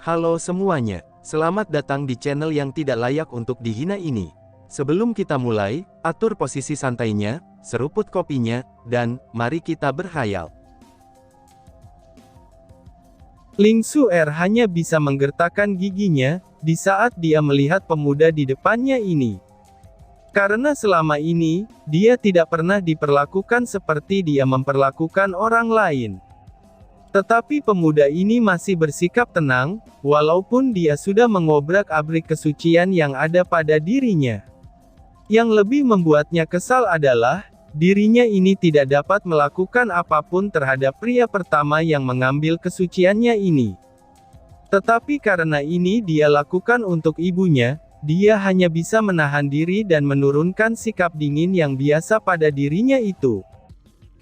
Halo semuanya, selamat datang di channel yang tidak layak untuk dihina ini. Sebelum kita mulai, atur posisi santainya, seruput kopinya, dan mari kita berkhayal. Ling Xuer hanya bisa menggertakkan giginya di saat dia melihat pemuda di depannya ini. Karena selama ini, dia tidak pernah diperlakukan seperti dia memperlakukan orang lain. Tetapi pemuda ini masih bersikap tenang, walaupun dia sudah mengobrak-abrik kesucian yang ada pada dirinya. Yang lebih membuatnya kesal adalah, dirinya ini tidak dapat melakukan apapun terhadap pria pertama yang mengambil kesuciannya ini. Tetapi karena ini dia lakukan untuk ibunya, dia hanya bisa menahan diri dan menurunkan sikap dingin yang biasa pada dirinya itu.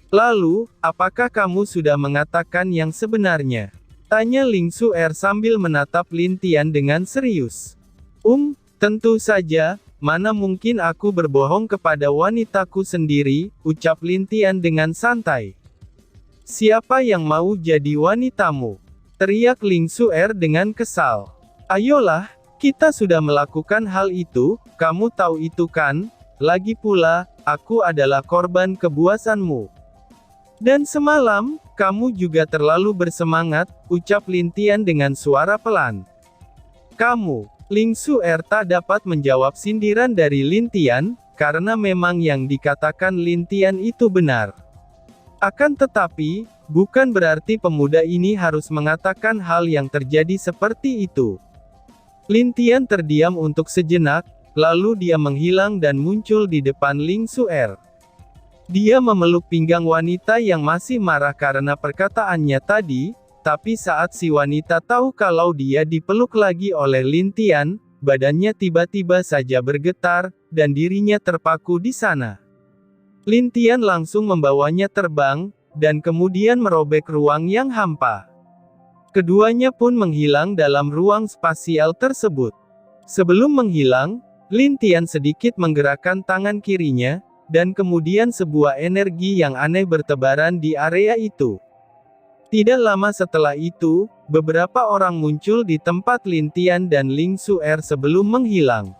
Lalu, apakah kamu sudah mengatakan yang sebenarnya? Tanya Ling Xuer sambil menatap Lin Tian dengan serius. Tentu saja, mana mungkin aku berbohong kepada wanitaku sendiri, ucap Lin Tian dengan santai. Siapa yang mau jadi wanitamu? Teriak Ling Xuer dengan kesal. Ayolah, kita sudah melakukan hal itu, kamu tahu itu kan? Lagi pula, aku adalah korban kebuasanmu. Dan semalam, kamu juga terlalu bersemangat, ucap Lin Tian dengan suara pelan. Kamu, Ling Xuer tak dapat menjawab sindiran dari Lin Tian, karena memang yang dikatakan Lin Tian itu benar. Akan tetapi, bukan berarti pemuda ini harus mengatakan hal yang terjadi seperti itu. Lin Tian terdiam untuk sejenak, lalu dia menghilang dan muncul di depan Ling Xuer. Dia memeluk pinggang wanita yang masih marah karena perkataannya tadi, tapi saat si wanita tahu kalau dia dipeluk lagi oleh Lin Tian, badannya tiba-tiba saja bergetar, dan dirinya terpaku di sana. Lin Tian langsung membawanya terbang, dan kemudian merobek ruang yang hampa. Keduanya pun menghilang dalam ruang spasial tersebut. Sebelum menghilang, Lin Tian sedikit menggerakkan tangan kirinya, dan kemudian sebuah energi yang aneh bertebaran di area itu. Tidak lama setelah itu, beberapa orang muncul di tempat Lin Tian dan Ling Xuer sebelum menghilang.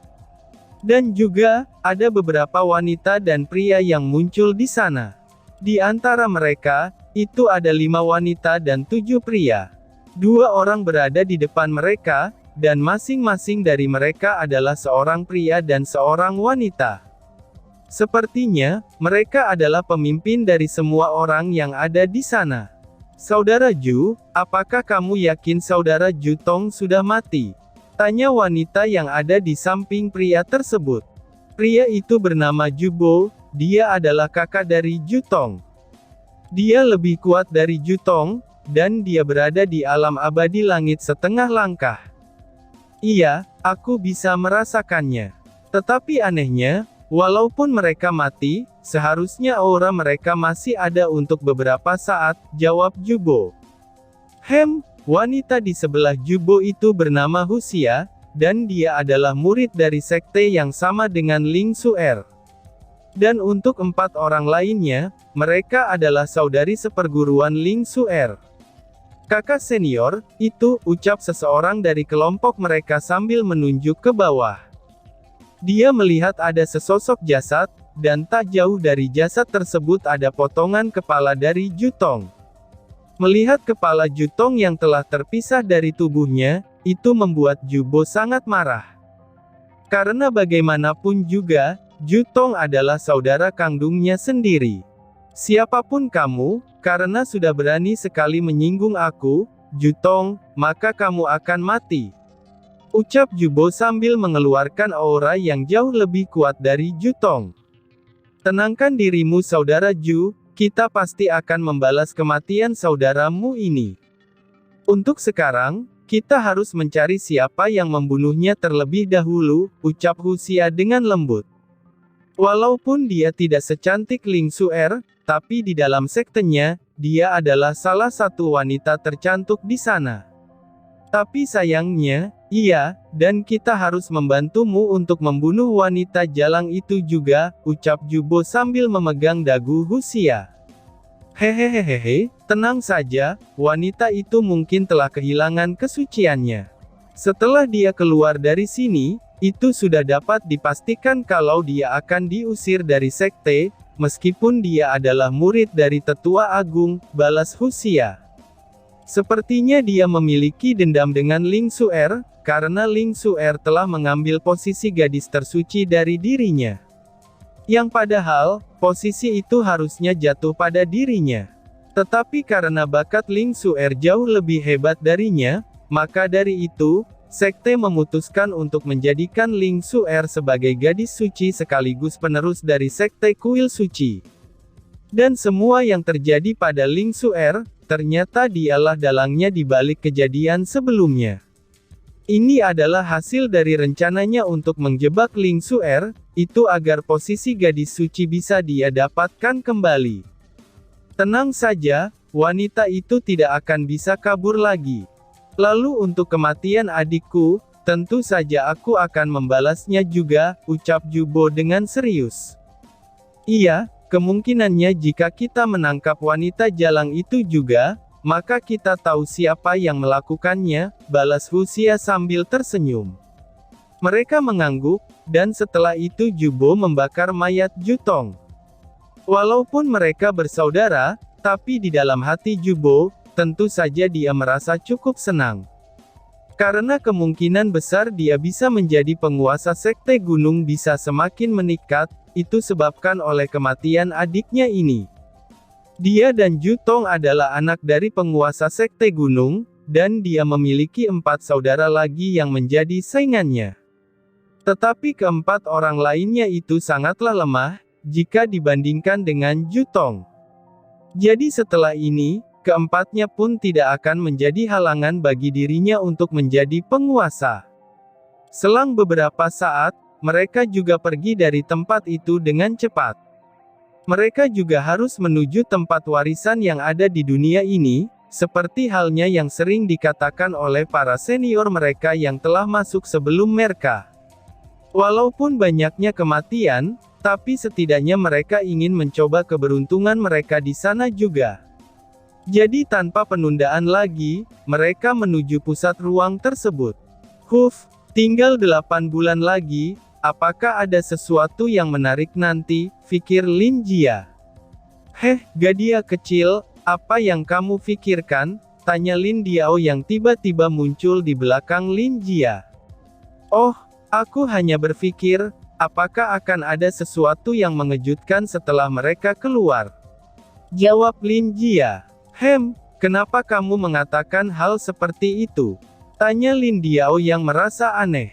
Dan juga, ada beberapa wanita dan pria yang muncul di sana. Di antara mereka, itu ada 5 wanita dan 7 pria. 2 orang berada di depan mereka, dan masing-masing dari mereka adalah seorang pria dan seorang wanita. Sepertinya, mereka adalah pemimpin dari semua orang yang ada di sana. Saudara Ju, apakah kamu yakin saudara Ju Tong sudah mati? Tanya wanita yang ada di samping pria tersebut. Pria itu bernama Ju Bo, dia adalah kakak dari Ju Tong. Dia lebih kuat dari Ju Tong, dan dia berada di alam abadi langit setengah langkah. Iya, aku bisa merasakannya. Tetapi anehnya, walaupun mereka mati, seharusnya aura mereka masih ada untuk beberapa saat, jawab Jubo. Wanita di sebelah Jubo itu bernama Huxia, dan dia adalah murid dari sekte yang sama dengan Ling Xuer. Dan untuk 4 orang lainnya, mereka adalah saudari seperguruan Ling Xuer. Kakak senior, itu, ucap seseorang dari kelompok mereka sambil menunjuk ke bawah. Dia melihat ada sesosok jasad, dan tak jauh dari jasad tersebut ada potongan kepala dari Ju Tong. Melihat kepala Ju Tong yang telah terpisah dari tubuhnya, itu membuat Ju Bo sangat marah. Karena bagaimanapun juga, Ju Tong adalah saudara kandungnya sendiri. Siapapun kamu, karena sudah berani sekali menyinggung aku, Ju Tong, maka kamu akan mati. Ucap Ju Bo sambil mengeluarkan aura yang jauh lebih kuat dari Ju Tong. Tenangkan dirimu saudara Ju, kita pasti akan membalas kematian saudaramu ini. Untuk sekarang, kita harus mencari siapa yang membunuhnya terlebih dahulu, ucap Huxia dengan lembut. Walaupun dia tidak secantik Ling Xuer, tapi di dalam sektenya, dia adalah salah satu wanita tercantik di sana. Tapi sayangnya, iya, dan kita harus membantumu untuk membunuh wanita jalang itu juga, ucap Jubo sambil memegang dagu Huxia. Hehehehe, tenang saja, wanita itu mungkin telah kehilangan kesuciannya. Setelah dia keluar dari sini, itu sudah dapat dipastikan kalau dia akan diusir dari sekte, meskipun dia adalah murid dari Tetua Agung, Balas Husia. Sepertinya dia memiliki dendam dengan Ling Suer, karena Ling Suer telah mengambil posisi gadis tersuci dari dirinya. Yang padahal, posisi itu harusnya jatuh pada dirinya. Tetapi karena bakat Ling Suer jauh lebih hebat darinya, maka dari itu, sekte memutuskan untuk menjadikan Ling Suer sebagai gadis suci sekaligus penerus dari sekte kuil suci. Dan semua yang terjadi pada Ling Suer, ternyata dialah dalangnya di balik kejadian sebelumnya. Ini adalah hasil dari rencananya untuk menjebak Ling Suer, itu agar posisi gadis suci bisa dia dapatkan kembali. Tenang saja, wanita itu tidak akan bisa kabur lagi. Lalu untuk kematian adikku, tentu saja aku akan membalasnya juga, ucap Jubo dengan serius. Iya, kemungkinannya jika kita menangkap wanita jalang itu juga, maka kita tahu siapa yang melakukannya, balas Husia sambil tersenyum. Mereka mengangguk, dan setelah itu Jubo membakar mayat Jutong. Walaupun mereka bersaudara, tapi di dalam hati Jubo, tentu saja dia merasa cukup senang. Karena kemungkinan besar dia bisa menjadi penguasa sekte gunung bisa semakin meningkat, itu sebabkan oleh kematian adiknya ini. Dia dan Jutong adalah anak dari penguasa sekte gunung, dan dia memiliki 4 saudara lagi yang menjadi saingannya. Tetapi keempat orang lainnya itu sangatlah lemah, jika dibandingkan dengan Jutong. Jadi setelah ini, keempatnya pun tidak akan menjadi halangan bagi dirinya untuk menjadi penguasa. Selang beberapa saat, mereka juga pergi dari tempat itu dengan cepat. Mereka juga harus menuju tempat warisan yang ada di dunia ini, seperti halnya yang sering dikatakan oleh para senior mereka yang telah masuk sebelum mereka. Walaupun banyaknya kematian, tapi setidaknya mereka ingin mencoba keberuntungan mereka di sana juga. Jadi tanpa penundaan lagi, mereka menuju pusat ruang tersebut. Huf, tinggal 8 bulan lagi, apakah ada sesuatu yang menarik nanti, pikir Lin Jia. Heh, gadis kecil, apa yang kamu pikirkan? Tanya Lin Diao yang tiba-tiba muncul di belakang Lin Jia. Oh, aku hanya berpikir, apakah akan ada sesuatu yang mengejutkan setelah mereka keluar? Jawab Lin Jia. Kenapa kamu mengatakan hal seperti itu? Tanya Lin Diao yang merasa aneh.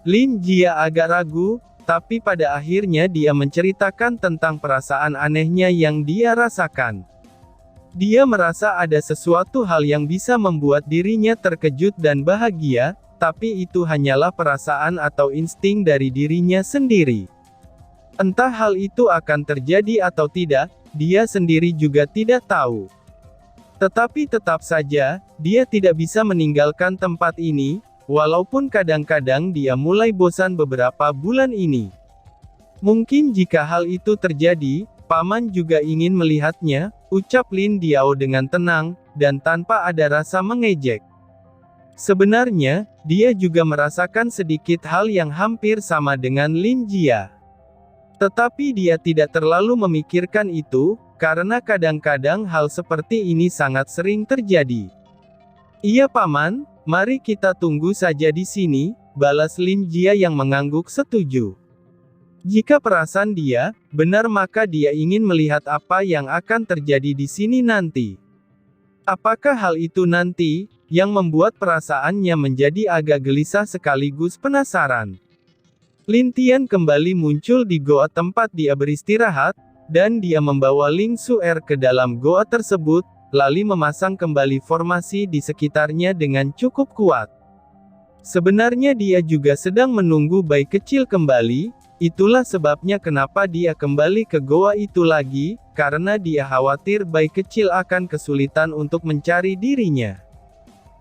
Lin Jia agak ragu, tapi pada akhirnya dia menceritakan tentang perasaan anehnya yang dia rasakan. Dia merasa ada sesuatu hal yang bisa membuat dirinya terkejut dan bahagia, tapi itu hanyalah perasaan atau insting dari dirinya sendiri. Entah hal itu akan terjadi atau tidak, dia sendiri juga tidak tahu. Tetapi tetap saja, dia tidak bisa meninggalkan tempat ini, walaupun kadang-kadang dia mulai bosan beberapa bulan ini. Mungkin jika hal itu terjadi, paman juga ingin melihatnya, ucap Lin Diao dengan tenang, dan tanpa ada rasa mengejek. Sebenarnya, dia juga merasakan sedikit hal yang hampir sama dengan Lin Jia. Tetapi dia tidak terlalu memikirkan itu, karena kadang-kadang hal seperti ini sangat sering terjadi. Iya paman, mari kita tunggu saja di sini, balas Lin Jia yang mengangguk setuju. Jika perasaan dia benar maka dia ingin melihat apa yang akan terjadi di sini nanti. Apakah hal itu nanti, yang membuat perasaannya menjadi agak gelisah sekaligus penasaran. Lin Tian kembali muncul di goa tempat dia beristirahat, dan dia membawa Ling Suer ke dalam goa tersebut, lalu memasang kembali formasi di sekitarnya dengan cukup kuat. Sebenarnya dia juga sedang menunggu bayi kecil kembali, itulah sebabnya kenapa dia kembali ke goa itu lagi, karena dia khawatir bayi kecil akan kesulitan untuk mencari dirinya.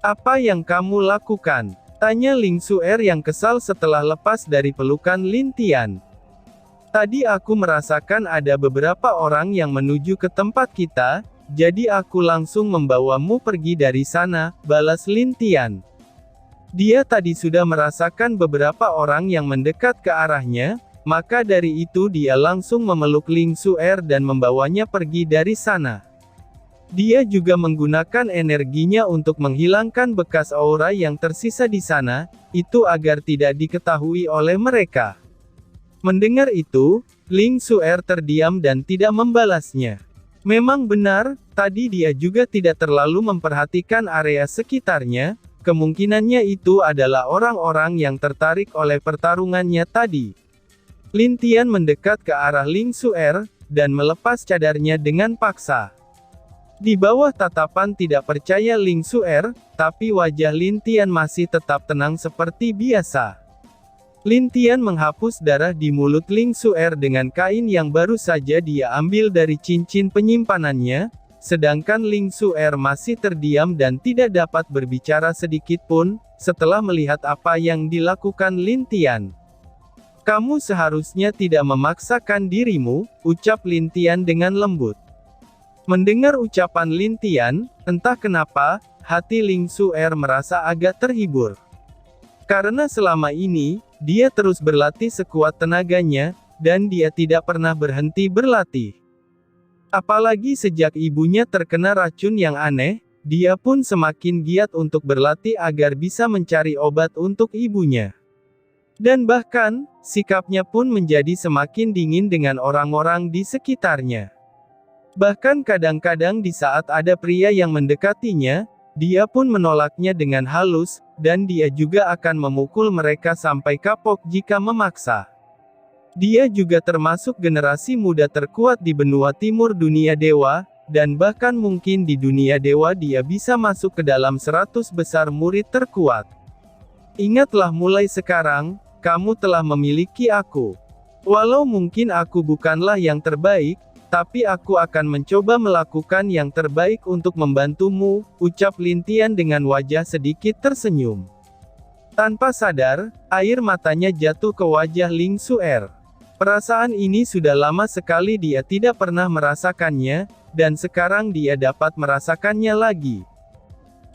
Apa yang kamu lakukan? Tanya Ling Suer yang kesal setelah lepas dari pelukan Lin Tian. Tadi aku merasakan ada beberapa orang yang menuju ke tempat kita, jadi aku langsung membawamu pergi dari sana, balas Lin Tian. Dia tadi sudah merasakan beberapa orang yang mendekat ke arahnya, maka dari itu dia langsung memeluk Ling Suer dan membawanya pergi dari sana. Dia juga menggunakan energinya untuk menghilangkan bekas aura yang tersisa di sana, itu agar tidak diketahui oleh mereka. Mendengar itu, Ling Suer terdiam dan tidak membalasnya. Memang benar, tadi dia juga tidak terlalu memperhatikan area sekitarnya, kemungkinannya itu adalah orang-orang yang tertarik oleh pertarungannya tadi. Lin Tian mendekat ke arah Ling Suer, dan melepas cadarnya dengan paksa. Di bawah tatapan tidak percaya Ling Suer, tapi wajah Lin Tian masih tetap tenang seperti biasa. Lin Tian menghapus darah di mulut Ling Suer dengan kain yang baru saja dia ambil dari cincin penyimpanannya, sedangkan Ling Suer masih terdiam dan tidak dapat berbicara sedikit pun, setelah melihat apa yang dilakukan Lin Tian. "Kamu seharusnya tidak memaksakan dirimu," ucap Lin Tian dengan lembut. Mendengar ucapan Lin Tian, entah kenapa, hati Ling Suer merasa agak terhibur. Karena selama ini, dia terus berlatih sekuat tenaganya, dan dia tidak pernah berhenti berlatih. Apalagi sejak ibunya terkena racun yang aneh, dia pun semakin giat untuk berlatih agar bisa mencari obat untuk ibunya. Dan bahkan, sikapnya pun menjadi semakin dingin dengan orang-orang di sekitarnya. Bahkan kadang-kadang di saat ada pria yang mendekatinya, dia pun menolaknya dengan halus, dan dia juga akan memukul mereka sampai kapok jika memaksa. Dia juga termasuk generasi muda terkuat di benua timur dunia dewa, dan bahkan mungkin di dunia dewa dia bisa masuk ke dalam 100 besar murid terkuat. Ingatlah mulai sekarang, kamu telah memiliki aku. Walau mungkin aku bukanlah yang terbaik, tapi aku akan mencoba melakukan yang terbaik untuk membantumu, ucap Lin Tian dengan wajah sedikit tersenyum. Tanpa sadar, air matanya jatuh ke wajah Ling Suer. Perasaan ini sudah lama sekali dia tidak pernah merasakannya, dan sekarang dia dapat merasakannya lagi.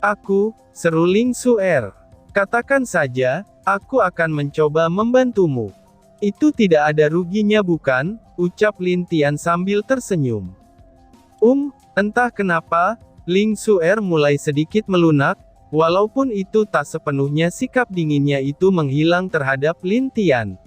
"Aku," seru Ling Suer. "Katakan saja, aku akan mencoba membantumu. Itu tidak ada ruginya bukan?" ucap Lin Tian sambil tersenyum. Entah kenapa, Ling Suer mulai sedikit melunak, walaupun itu tak sepenuhnya sikap dinginnya itu menghilang terhadap Lin Tian.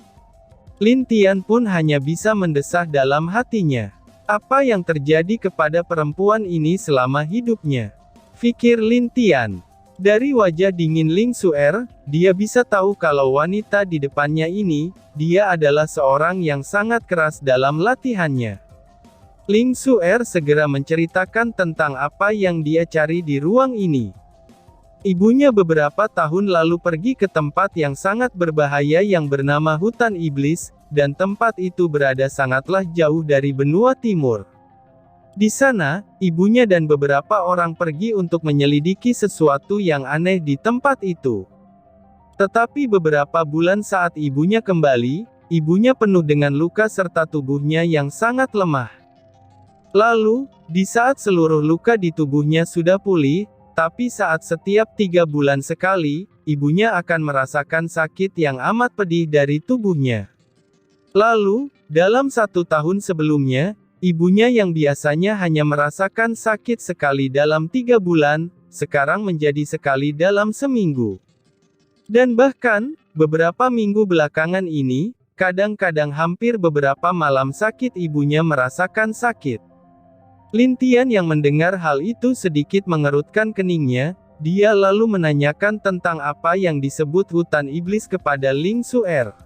Lin Tian pun hanya bisa mendesah dalam hatinya. Apa yang terjadi kepada perempuan ini selama hidupnya? Pikir Lin Tian. Dari wajah dingin Ling Suer, dia bisa tahu kalau wanita di depannya ini, dia adalah seorang yang sangat keras dalam latihannya. Ling Suer segera menceritakan tentang apa yang dia cari di ruang ini. Ibunya beberapa tahun lalu pergi ke tempat yang sangat berbahaya yang bernama Hutan Iblis, dan tempat itu berada sangatlah jauh dari benua timur. Di sana, ibunya dan beberapa orang pergi untuk menyelidiki sesuatu yang aneh di tempat itu. Tetapi beberapa bulan saat ibunya kembali, ibunya penuh dengan luka serta tubuhnya yang sangat lemah. Lalu, di saat seluruh luka di tubuhnya sudah pulih, tapi saat setiap 3 bulan sekali, ibunya akan merasakan sakit yang amat pedih dari tubuhnya. Lalu, dalam 1 tahun sebelumnya, ibunya yang biasanya hanya merasakan sakit sekali dalam 3 bulan, sekarang menjadi sekali dalam seminggu. Dan bahkan, beberapa minggu belakangan ini, kadang-kadang hampir beberapa malam sakit ibunya merasakan sakit. Lin Tian yang mendengar hal itu sedikit mengerutkan keningnya, dia lalu menanyakan tentang apa yang disebut hutan iblis kepada Ling Suer.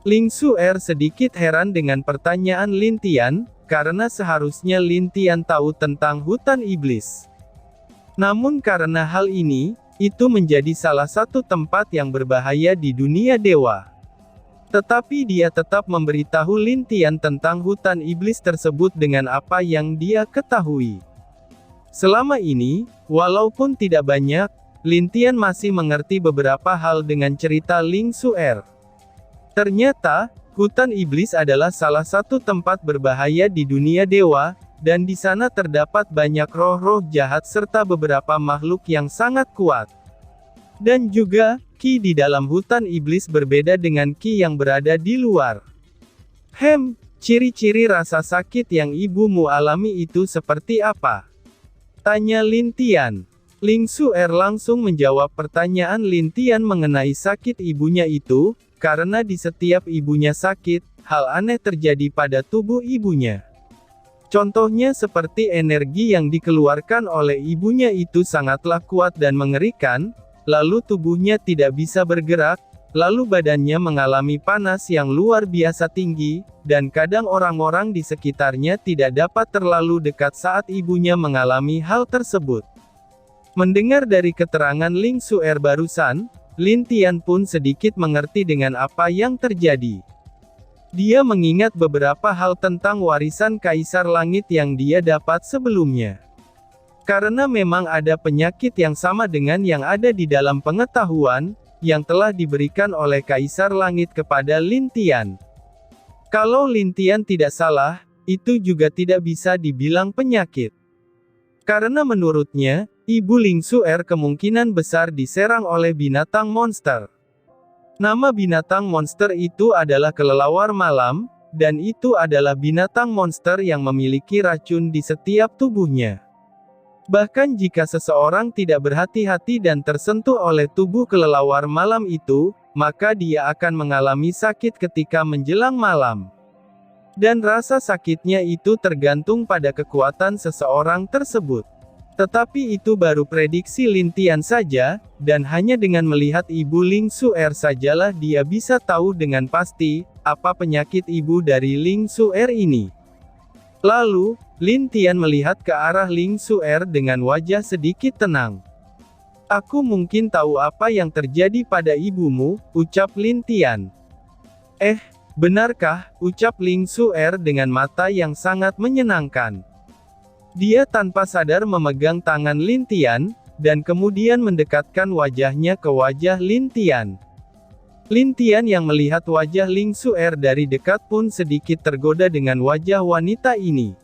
Ling Suer sedikit heran dengan pertanyaan Lin Tian, karena seharusnya Lin Tian tahu tentang hutan iblis. Namun karena hal ini, itu menjadi salah satu tempat yang berbahaya di dunia dewa. Tetapi dia tetap memberitahu Lin Tian tentang hutan iblis tersebut dengan apa yang dia ketahui. Selama ini, walaupun tidak banyak, Lin Tian masih mengerti beberapa hal dengan cerita Ling Suer. Ternyata, hutan iblis adalah salah satu tempat berbahaya di dunia dewa, dan di sana terdapat banyak roh-roh jahat serta beberapa makhluk yang sangat kuat. Dan juga, Qi di dalam hutan iblis berbeda dengan Qi yang berada di luar. Ciri-ciri rasa sakit yang ibumu alami itu seperti apa? Tanya Lin Tian. Ling Xuer langsung menjawab pertanyaan Lin Tian mengenai sakit ibunya itu, karena di setiap ibunya sakit, hal aneh terjadi pada tubuh ibunya. Contohnya seperti energi yang dikeluarkan oleh ibunya itu sangatlah kuat dan mengerikan, lalu tubuhnya tidak bisa bergerak, lalu badannya mengalami panas yang luar biasa tinggi, dan kadang orang-orang di sekitarnya tidak dapat terlalu dekat saat ibunya mengalami hal tersebut. Mendengar dari keterangan Ling Xuer barusan, Lin Tian pun sedikit mengerti dengan apa yang terjadi. Dia mengingat beberapa hal tentang warisan Kaisar Langit yang dia dapat sebelumnya. Karena memang ada penyakit yang sama dengan yang ada di dalam pengetahuan, yang telah diberikan oleh Kaisar Langit kepada Lin Tian. Kalau Lin Tian tidak salah, itu juga tidak bisa dibilang penyakit. Karena menurutnya, Ibu Ling Xuer kemungkinan besar diserang oleh binatang monster. Nama binatang monster itu adalah kelelawar malam, dan itu adalah binatang monster yang memiliki racun di setiap tubuhnya. Bahkan jika seseorang tidak berhati-hati dan tersentuh oleh tubuh kelelawar malam itu, maka dia akan mengalami sakit ketika menjelang malam. Dan rasa sakitnya itu tergantung pada kekuatan seseorang tersebut. Tetapi itu baru prediksi Lin Tian saja, dan hanya dengan melihat Ibu Ling Xuer sajalah dia bisa tahu dengan pasti, apa penyakit ibu dari Ling Xuer ini. Lalu, Lin Tian melihat ke arah Ling Xuer dengan wajah sedikit tenang. Aku mungkin tahu apa yang terjadi pada ibumu, ucap Lin Tian. Benarkah, ucap Ling Xuer dengan mata yang sangat menyenangkan. Dia tanpa sadar memegang tangan Lin Tian, dan kemudian mendekatkan wajahnya ke wajah Lin Tian. Lin Tian yang melihat wajah Ling Xuer dari dekat pun sedikit tergoda dengan wajah wanita ini.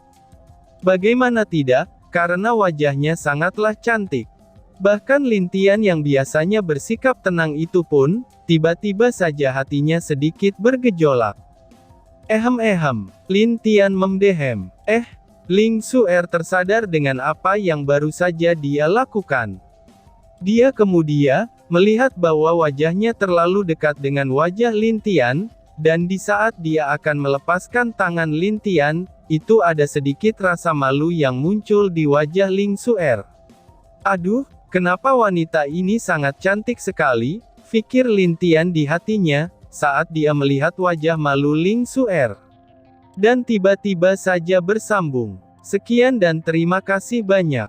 Bagaimana tidak, karena wajahnya sangatlah cantik. Bahkan Lin Tian yang biasanya bersikap tenang itu pun, tiba-tiba saja hatinya sedikit bergejolak. Lin Tian memdehem. Ling Xuer tersadar dengan apa yang baru saja dia lakukan. Dia kemudian melihat bahwa wajahnya terlalu dekat dengan wajah Lin Tian, dan di saat dia akan melepaskan tangan Lin Tian, itu ada sedikit rasa malu yang muncul di wajah Ling Xuer. Aduh, kenapa wanita ini sangat cantik sekali, pikir Lin Tian di hatinya, saat dia melihat wajah malu Ling Xuer. Dan tiba-tiba saja bersambung. Sekian dan terima kasih banyak.